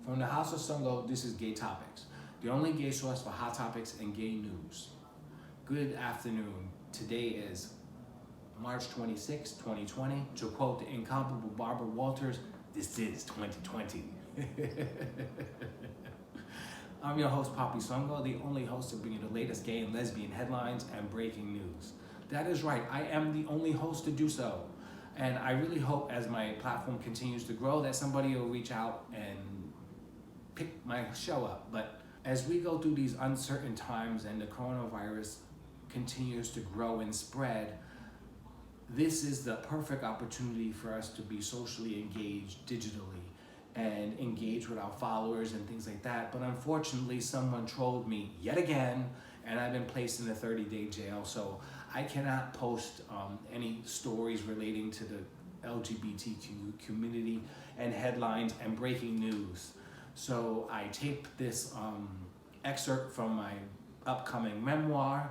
From the House of Sungo, this is GayTopix, the only gay source for hot topics and gay news. Good afternoon. Today is March 26, 2020. To quote the incomparable Barbara Walters, this is 2020. I'm your host, Poppy Sungo, the only host to bring you the latest gay and lesbian headlines and breaking news. That is right, I am the only host to do so. And I really hope as my platform continues to grow that somebody will reach out and pick my show up. But as we go through these uncertain times and the coronavirus continues to grow and spread, this is the perfect opportunity for us to be socially engaged digitally and engage with our followers and things like that. But unfortunately, someone trolled me yet again, and I've been placed in a 30-day jail. So I cannot post any stories relating to the LGBTQ community and headlines and breaking news. So I taped this excerpt from my upcoming memoir,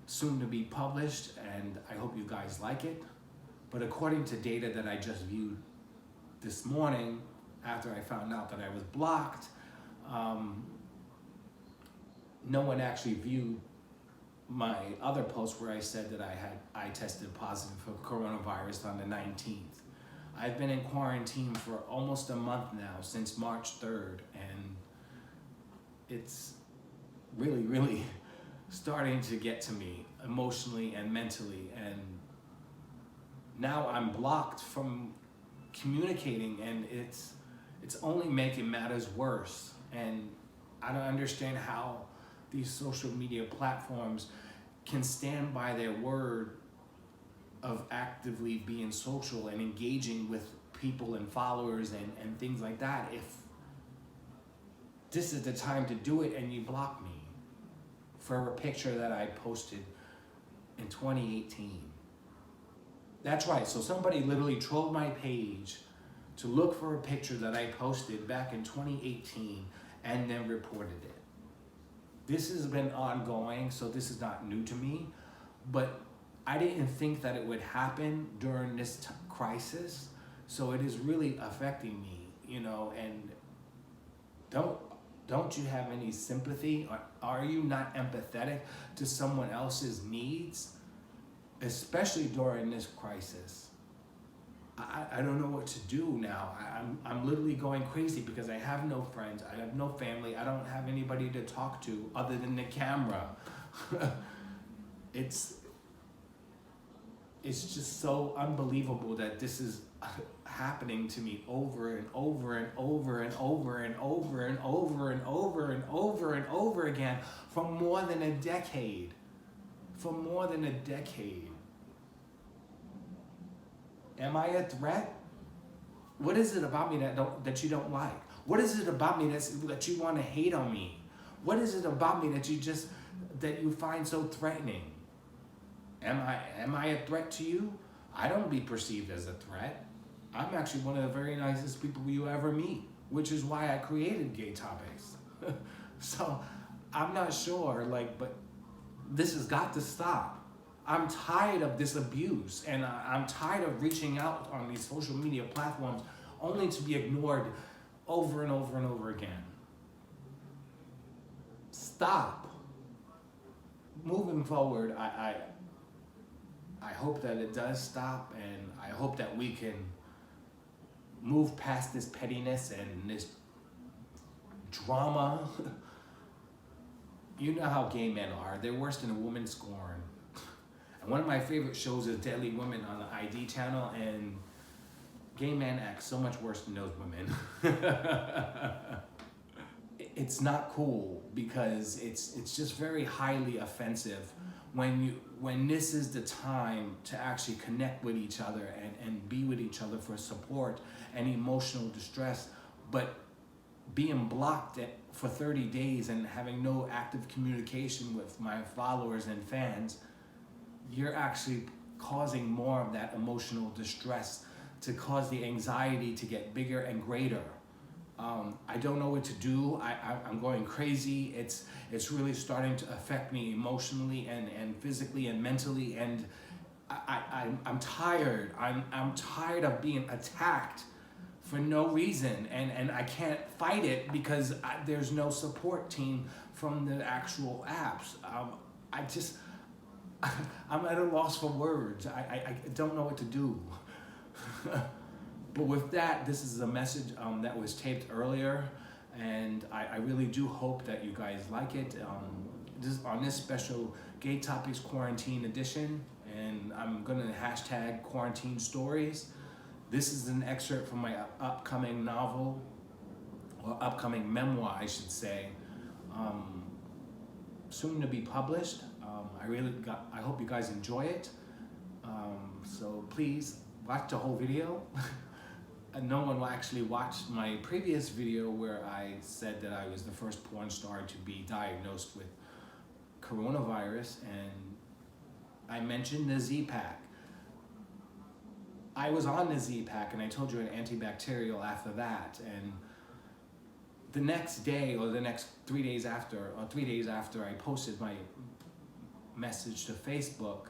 soon to be published, and I hope you guys like it. But according to data that I just viewed this morning, after I found out that I was blocked, no one actually viewed my other post where I said that I tested positive for coronavirus on the 19th. I've been in quarantine for almost a month now, since March 3rd, and it's really, really starting to get to me emotionally and mentally. And now I'm blocked from communicating, and it's only making matters worse. And I don't understand how these social media platforms can stand by their word of actively being social and engaging with people and followers and things like that if this is the time to do it and you block me for a picture that I posted in 2018. That's right, so somebody literally trolled my page to look for a picture that I posted back in 2018 and then reported it. This has been ongoing, so this is not new to me, but I didn't think that it would happen during this crisis, so it is really affecting me, you know. And don't you have any sympathy? Or are you not empathetic to someone else's needs, especially during this crisis? I don't know what to do now. I'm literally going crazy because I have no friends, I have no family, I don't have anybody to talk to other than the camera. It's just so unbelievable that this is happening to me over and over and over and over and over and over and over and over and over again for more than a decade. For more than a decade. Am I a threat? What is it about me that you don't like? What is it about me that you want to hate on me? What is it about me that you find so threatening? Am I a threat to you? I don't be perceived as a threat. I'm actually one of the very nicest people you ever meet, which is why I created GayTopix. So I'm not sure, but this has got to stop. I'm tired of this abuse, and I'm tired of reaching out on these social media platforms only to be ignored over and over and over again. Stop. Moving forward, I hope that it does stop, and I hope that we can move past this pettiness and this drama. You know how gay men are. They're worse than a woman scorned. And one of my favorite shows is Deadly Women on the ID channel, and gay men act so much worse than those women. It's not cool because it's just very highly offensive when this is the time to actually connect with each other and be with each other for support and emotional distress, but being blocked for 30 days and having no active communication with my followers and fans, you're actually causing more of that emotional distress to cause the anxiety to get bigger and greater. I don't know what to do. I'm going crazy. It's really starting to affect me emotionally and physically and mentally, and I'm tired. I'm tired of being attacked for no reason, and I can't fight it because there's no support team from the actual apps. I just, I'm at a loss for words. I don't know what to do. But with that, this is a message that was taped earlier, and I really do hope that you guys like it. On this special GayTopix quarantine edition, and I'm gonna hashtag quarantine stories. This is an excerpt from my upcoming novel, or upcoming memoir, I should say, soon to be published. I hope you guys enjoy it. So please watch the whole video. And no one will actually watch my previous video where I said that I was the first porn star to be diagnosed with coronavirus, and I mentioned the Z-Pack. I was on the Z-Pack, and I told you an antibacterial after that, and the next day, or the next 3 days after, I posted my message to Facebook,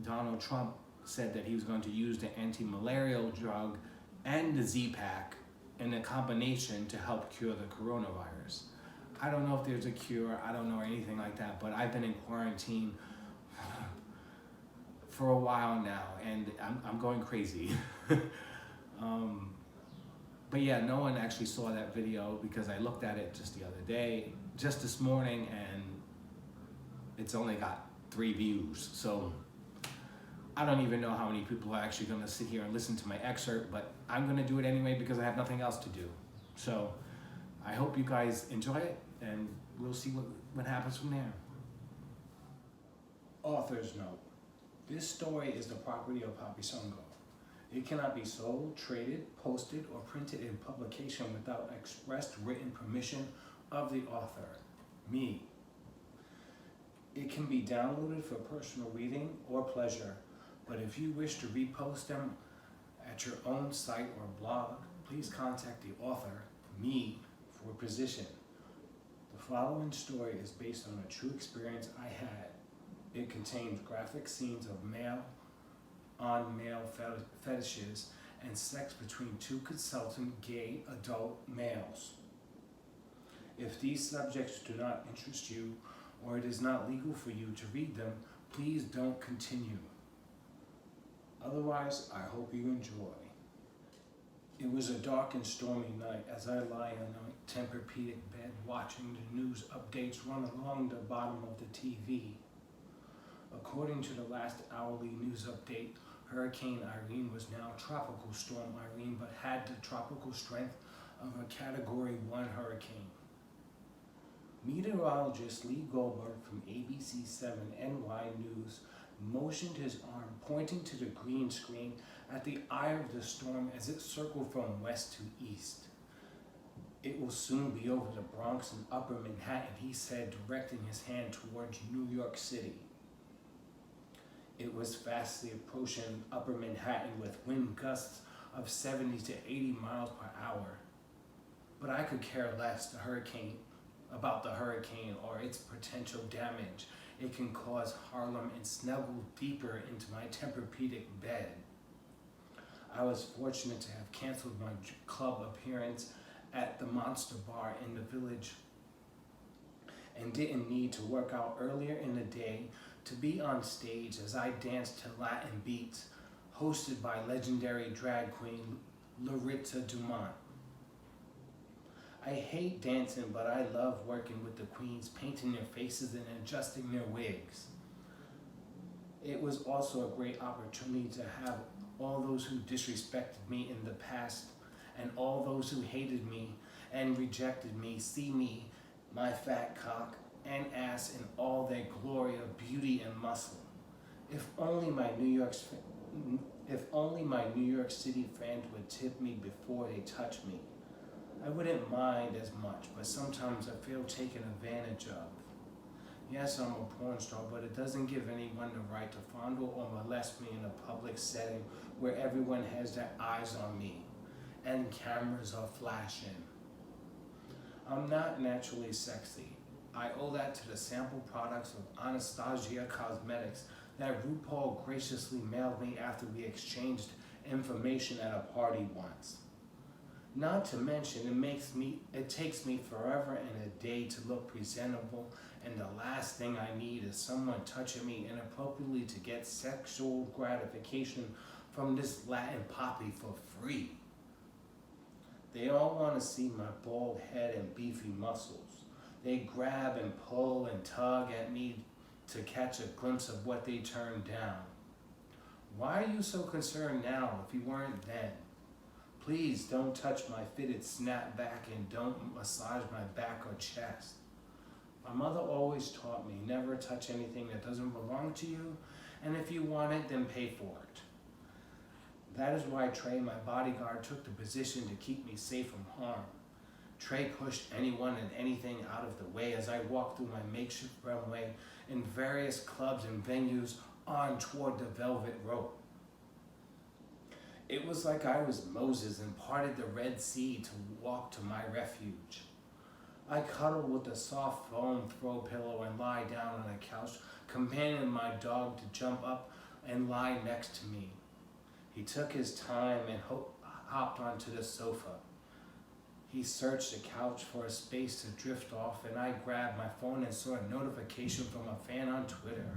Donald Trump said that he was going to use the anti-malarial drug and the Z-Pack in a combination to help cure the coronavirus. I don't know if there's a cure, I don't know anything like that, but I've been in quarantine for a while now, and I'm going crazy. But yeah, no one actually saw that video because I looked at it just the other day, just this morning, and it's only got 3 views. So I don't even know how many people are actually gonna sit here and listen to my excerpt, but I'm gonna do it anyway because I have nothing else to do. So I hope you guys enjoy it, and we'll see what happens from there. Author's note. This story is the property of Papi Songo. It cannot be sold, traded, posted, or printed in publication without expressed written permission of the author, me. It can be downloaded for personal reading or pleasure, but if you wish to repost them at your own site or blog, please contact the author, me, for position. The following story is based on a true experience I had. It contains graphic scenes of male fetishes and sex between 2 consultant gay adult males. If these subjects do not interest you, or it is not legal for you to read them, please don't continue. Otherwise, I hope you enjoy. It was a dark and stormy night as I lie on a Tempur-Pedic bed watching the news updates run along the bottom of the TV. According to the last hourly news update, Hurricane Irene was now Tropical Storm Irene, but had the tropical strength of a Category 1 hurricane. Meteorologist Lee Goldberg from ABC 7 NY News motioned his arm, pointing to the green screen at the eye of the storm as it circled from west to east. It will soon be over the Bronx and Upper Manhattan, he said, directing his hand towards New York City. It was fastly approaching Upper Manhattan with wind gusts of 70 to 80 miles per hour. But I could care less about the hurricane or its potential damage it can cause Harlem, and snuggled deeper into my Tempur-Pedic bed. I was fortunate to have canceled my club appearance at the Monster Bar in the Village and didn't need to work out earlier in the day to be on stage as I danced to Latin beats hosted by legendary drag queen Larissa Dumont. I hate dancing, but I love working with the queens, painting their faces and adjusting their wigs. It was also a great opportunity to have all those who disrespected me in the past and all those who hated me and rejected me see me, my fat cock and ass in all their glory of beauty and muscle. If only my New York City fans would tip me before they touch me. I wouldn't mind as much, but sometimes I feel taken advantage of. Yes, I'm a porn star, but it doesn't give anyone the right to fondle or molest me in a public setting where everyone has their eyes on me and cameras are flashing. I'm not naturally sexy. I owe that to the sample products of Anastasia Cosmetics that RuPaul graciously mailed me after we exchanged information at a party once. Not to mention, it takes me forever and a day to look presentable, and the last thing I need is someone touching me inappropriately to get sexual gratification from this Latin poppy for free. They all want to see my bald head and beefy muscles. They grab and pull and tug at me to catch a glimpse of what they turned down. Why are you so concerned now if you weren't then? Please don't touch my fitted snapback and don't massage my back or chest. My mother always taught me never touch anything that doesn't belong to you, and if you want it, then pay for it. That is why Trey, my bodyguard, took the position to keep me safe from harm. Trey pushed anyone and anything out of the way as I walked through my makeshift runway in various clubs and venues on toward the velvet rope. It was like I was Moses and parted the Red Sea to walk to my refuge. I cuddled with a soft foam throw pillow and lie down on a couch, commanding my dog to jump up and lie next to me. He took his time and hopped onto the sofa. He searched the couch for a space to drift off, and I grabbed my phone and saw a notification from a fan on Twitter.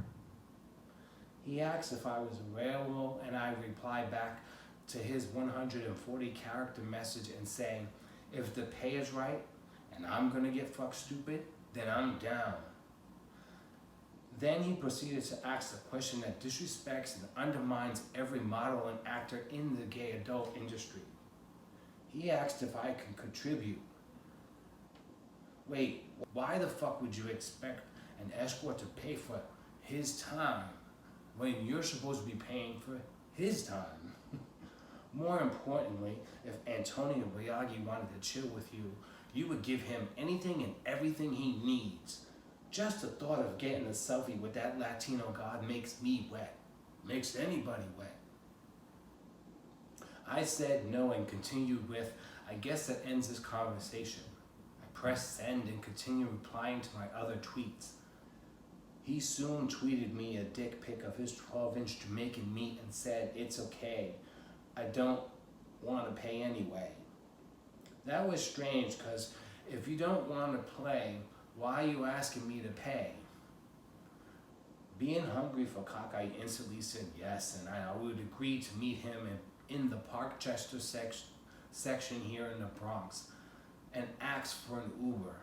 He asked if I was available, and I replied back to his 140-character message and saying, if the pay is right and I'm gonna get fucked stupid, then I'm down. Then he proceeded to ask a question that disrespects and undermines every model and actor in the gay adult industry. He asked if I could contribute. Wait, why the fuck would you expect an escort to pay for his time when you're supposed to be paying for his time? More importantly, if Antonio Biaggi wanted to chill with you, you would give him anything and everything he needs. Just the thought of getting a selfie with that Latino god makes me wet. Makes anybody wet. I said no and continued with, I guess that ends this conversation. I pressed send and continued replying to my other tweets. He soon tweeted me a dick pic of his 12-inch Jamaican meat and said, it's okay. I don't want to pay anyway. That was strange because if you don't want to play, why are you asking me to pay? Being hungry for cock, I instantly said yes, and I would agree to meet him in the Park Chester section here in the Bronx and ask for an Uber.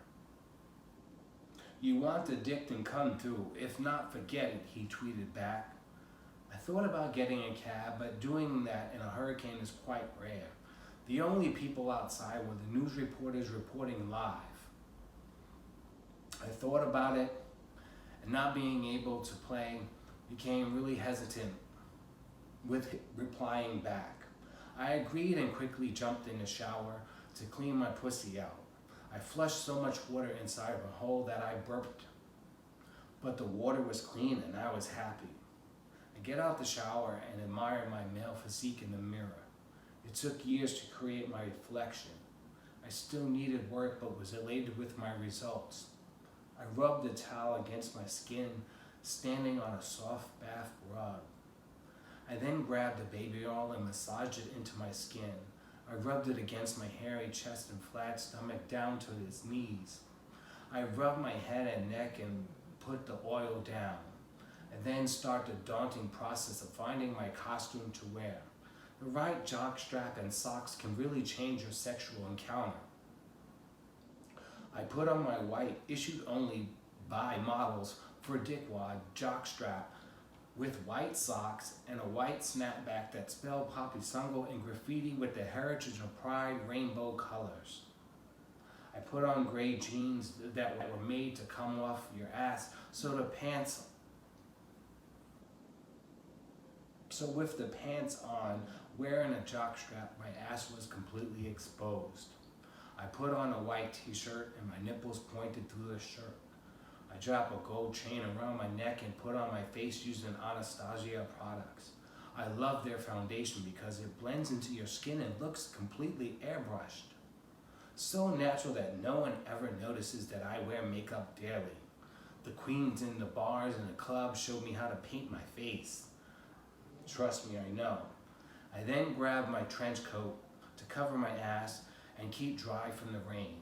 You want the dick, then come through. If not, forget it, he tweeted back. I thought about getting a cab, but doing that in a hurricane is quite rare. The only people outside were the news reporters reporting live. I thought about it, and not being able to play became really hesitant with replying back. I agreed and quickly jumped in the shower to clean my pussy out. I flushed so much water inside of a hole that I burped, but the water was clean and I was happy. I get out the shower and admire my male physique in the mirror. It took years to create my reflection. I still needed work but was elated with my results. I rubbed the towel against my skin, standing on a soft bath rug. I then grabbed the baby oil and massaged it into my skin. I rubbed it against my hairy chest and flat stomach down to his knees. I rubbed my head and neck and put the oil down. I then start the daunting process of finding my costume to wear. The right jockstrap and socks can really change your sexual encounter. I put on my white, issued only by models for dickwad jockstrap with white socks and a white snapback that spelled Poppy Sungo in graffiti with the Heritage of Pride rainbow colors. I put on gray jeans that were made to come off your ass, so with the pants on, wearing a jockstrap, my ass was completely exposed. I put on a white t-shirt and my nipples pointed through the shirt. I drop a gold chain around my neck and put on my face using Anastasia products. I love their foundation because it blends into your skin and looks completely airbrushed. So natural that no one ever notices that I wear makeup daily. The queens in the bars and the clubs showed me how to paint my face. Trust me, I know. I then grabbed my trench coat to cover my ass and keep dry from the rain.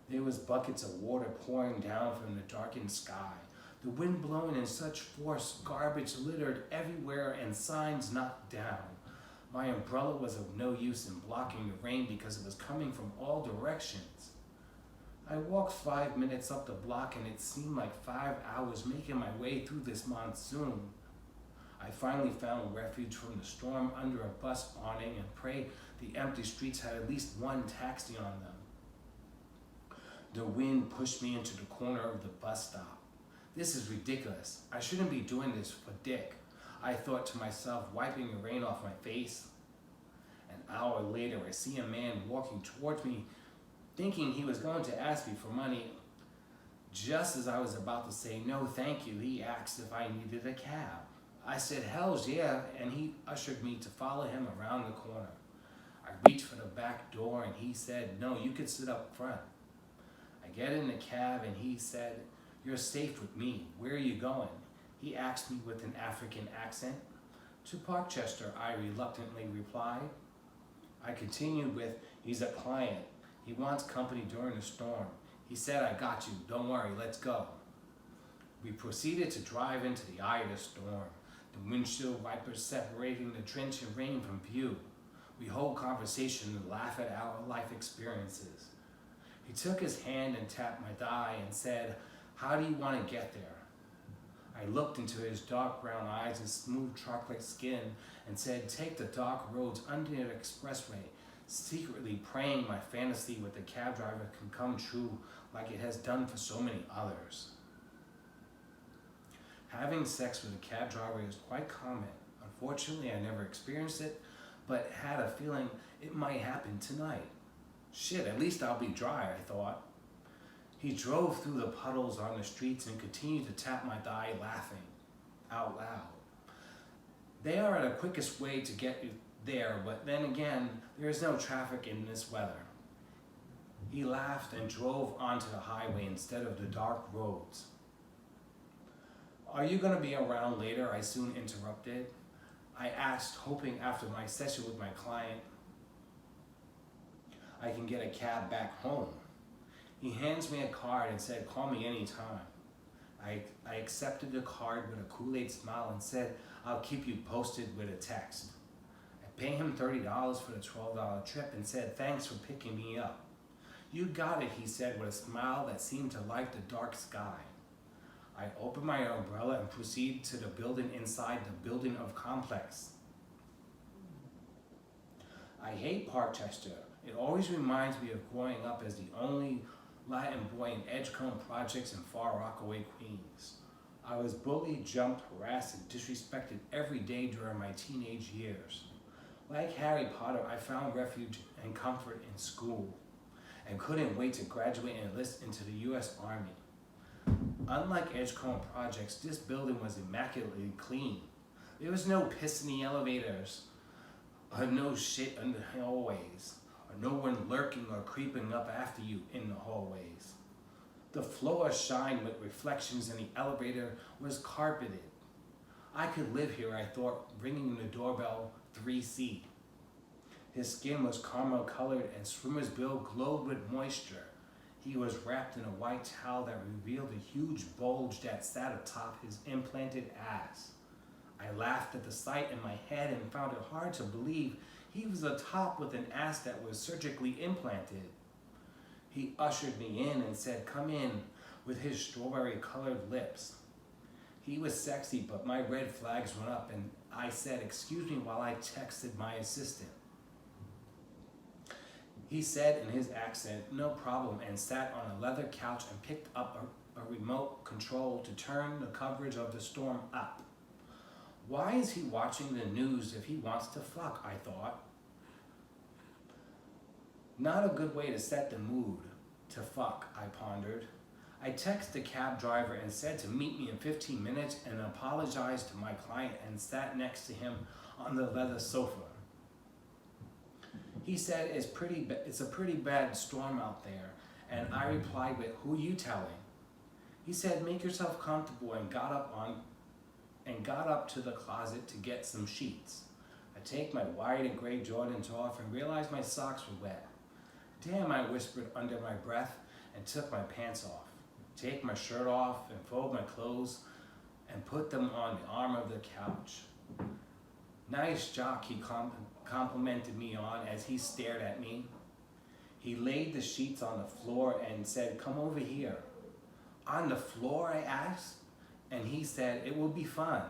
There was buckets of water pouring down from the darkened sky, the wind blowing in such force, garbage littered everywhere and signs knocked down. My umbrella was of no use in blocking the rain because it was coming from all directions. I walked 5 minutes up the block and it seemed like 5 hours making my way through this monsoon. I finally found refuge from the storm under a bus awning and prayed the empty streets had at least one taxi on them. The wind pushed me into the corner of the bus stop. This is ridiculous. I shouldn't be doing this for Dick, I thought to myself, wiping the rain off my face. An hour later, I see a man walking towards me, thinking he was going to ask me for money. Just as I was about to say no thank you, he asked if I needed a cab. I said, hells yeah, and he ushered me to follow him around the corner. I reached for the back door and he said, no, you could sit up front. I get in the cab and he said, you're safe with me. Where are you going? He asked me with an African accent. To Parkchester, I reluctantly replied. I continued with, he's a client. He wants company during the storm. He said, I got you. Don't worry, let's go. We proceeded to drive into the eye of the storm, the windshield wipers separating the drenching rain from view. We hold conversation and laugh at our life experiences. He took his hand and tapped my thigh and said, how do you want to get there? I looked into his dark brown eyes and smooth chocolate skin and said, take the dark roads under the expressway, secretly praying my fantasy with the cab driver can come true like it has done for so many others. Having sex with a cab driver is quite common. Unfortunately, I never experienced it, but had a feeling it might happen tonight. Shit, at least I'll be dry, I thought. He drove through the puddles on the streets and continued to tap my thigh, laughing out loud. They are the quickest way to get you there, but then again, there is no traffic in this weather. He laughed and drove onto the highway instead of the dark roads. Are you going to be around later? I soon interrupted. I asked, hoping after my session with my client, I can get a cab back home. He hands me a card and said, call me anytime. I accepted the card with a Kool-Aid smile and said, I'll keep you posted with a text. I paid him $30 for the $12 trip and said, thanks for picking me up. You got it, he said with a smile that seemed to light the dark sky. I opened my umbrella and proceeded to the building inside the building of complex. I hate Parkchester. It always reminds me of growing up as the only Latin boy in Edgecombe projects in Far Rockaway, Queens. I was bullied, jumped, harassed, and disrespected every day during my teenage years. Like Harry Potter, I found refuge and comfort in school and couldn't wait to graduate and enlist into the U.S. Army. Unlike Edgecombe projects, this building was immaculately clean. There was no piss in the elevators, or no shit in the hallways, or no one lurking or creeping up after you in the hallways. The floor shined with reflections and the elevator was carpeted. I could live here, I thought, ringing the doorbell 3C. His skin was caramel colored and swimmer's bill glowed with moisture. He was wrapped in a white towel that revealed a huge bulge that sat atop his implanted ass. I laughed at the sight in my head and found it hard to believe he was atop with an ass that was surgically implanted. He ushered me in and said, come in, with his strawberry-colored lips. He was sexy, but my red flags went up and I said, excuse me, while I texted my assistant. He said in his accent, no problem, and sat on a leather couch and picked up a remote control to turn the coverage of the storm up. Why is he watching the news if he wants to fuck, I thought. Not a good way to set the mood, to fuck, I pondered. I texted the cab driver and said to meet me in 15 minutes and apologized to my client and sat next to him on the leather sofa. He said, it's a pretty bad storm out there, and I replied with, who you telling? He said, make yourself comfortable, and got up to the closet to get some sheets. I take my white and gray Jordans off and realize my socks were wet. Damn, I whispered under my breath and took my pants off. Take my shirt off and fold my clothes and put them on the arm of the couch. Nice jock, he complimented me on as he stared at me. He laid the sheets on the floor and said, "Come over here." "On the floor?" I asked, and he said, "It will be fun."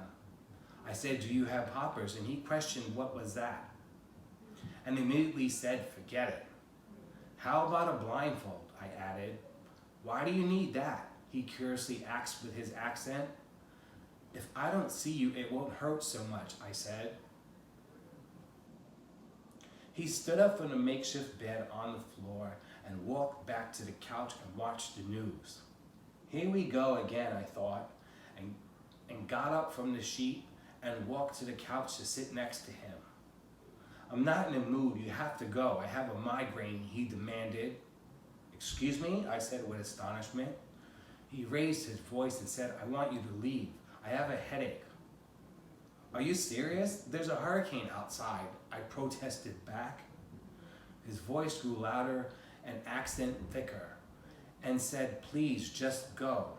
I said, "Do you have poppers?" And he questioned what was that, and immediately said, "Forget it." "How about a blindfold?" I added. "Why do you need that?" he curiously asked with his accent. "If I don't see you, it won't hurt so much," I said. He stood up from the makeshift bed on the floor and walked back to the couch and watched the news. Here we go again, I thought, and got up from the sheet and walked to the couch to sit next to him. "I'm not in the mood, you have to go. I have a migraine," he demanded. "Excuse me?" I said with astonishment. He raised his voice and said, "I want you to leave. I have a headache." "Are you serious? There's a hurricane outside," I protested back. His voice grew louder and accent thicker and said, "Please just go."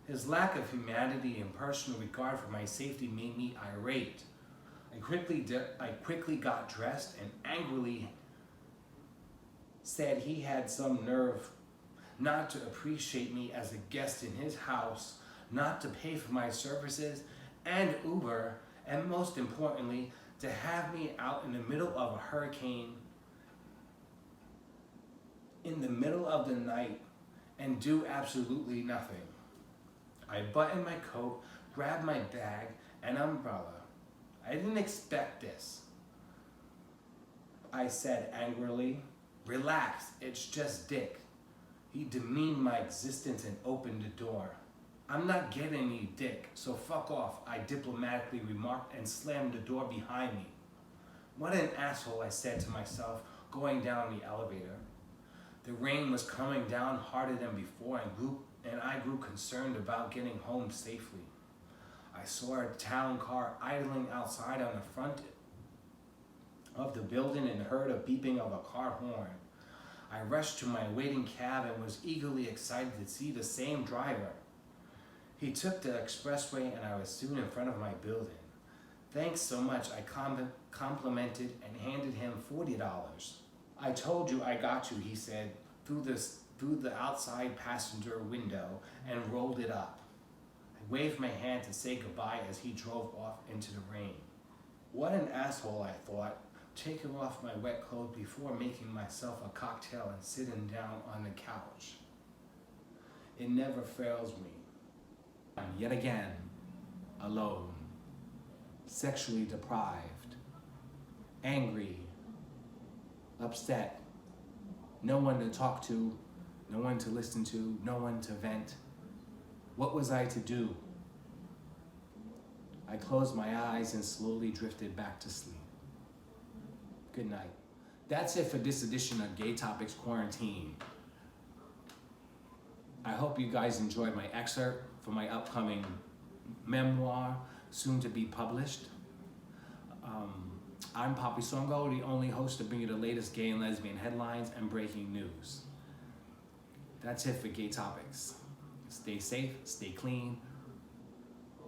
His lack of humanity and personal regard for my safety made me irate. I quickly got dressed and angrily said he had some nerve not to appreciate me as a guest in his house, not to pay for my services and Uber, and most importantly, to have me out in the middle of a hurricane in the middle of the night and do absolutely nothing. I buttoned my coat, grabbed my bag and umbrella. "I didn't expect this," I said angrily. "Relax, it's just Dick." He demeaned my existence and opened the door. "I'm not getting any dick, so fuck off," I diplomatically remarked and slammed the door behind me. What an asshole, I said to myself, going down the elevator. The rain was coming down harder than before and I grew concerned about getting home safely. I saw a town car idling outside on the front of the building and heard a beeping of a car horn. I rushed to my waiting cab and was eagerly excited to see the same driver. He took the expressway and I was soon in front of my building. "Thanks so much," I complimented and handed him $40. "I told you I got you," he said through the outside passenger window and rolled it up. I waved my hand to say goodbye as he drove off into the rain. What an asshole, I thought, taking off my wet clothes before making myself a cocktail and sitting down on the couch. It never fails me. Yet again, alone, sexually deprived, angry, upset, no one to talk to, no one to listen to, no one to vent. What was I to do? I closed my eyes and slowly drifted back to sleep. Good night. That's it for this edition of GayTopix Quarantine. I hope you guys enjoyed my excerpt for my upcoming memoir, soon to be published. I'm Papi Songo, the only host to bring you the latest gay and lesbian headlines and breaking news. That's it for GayTopix. Stay safe, stay clean,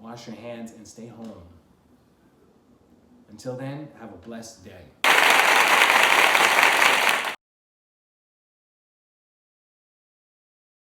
wash your hands, and stay home. Until then, have a blessed day.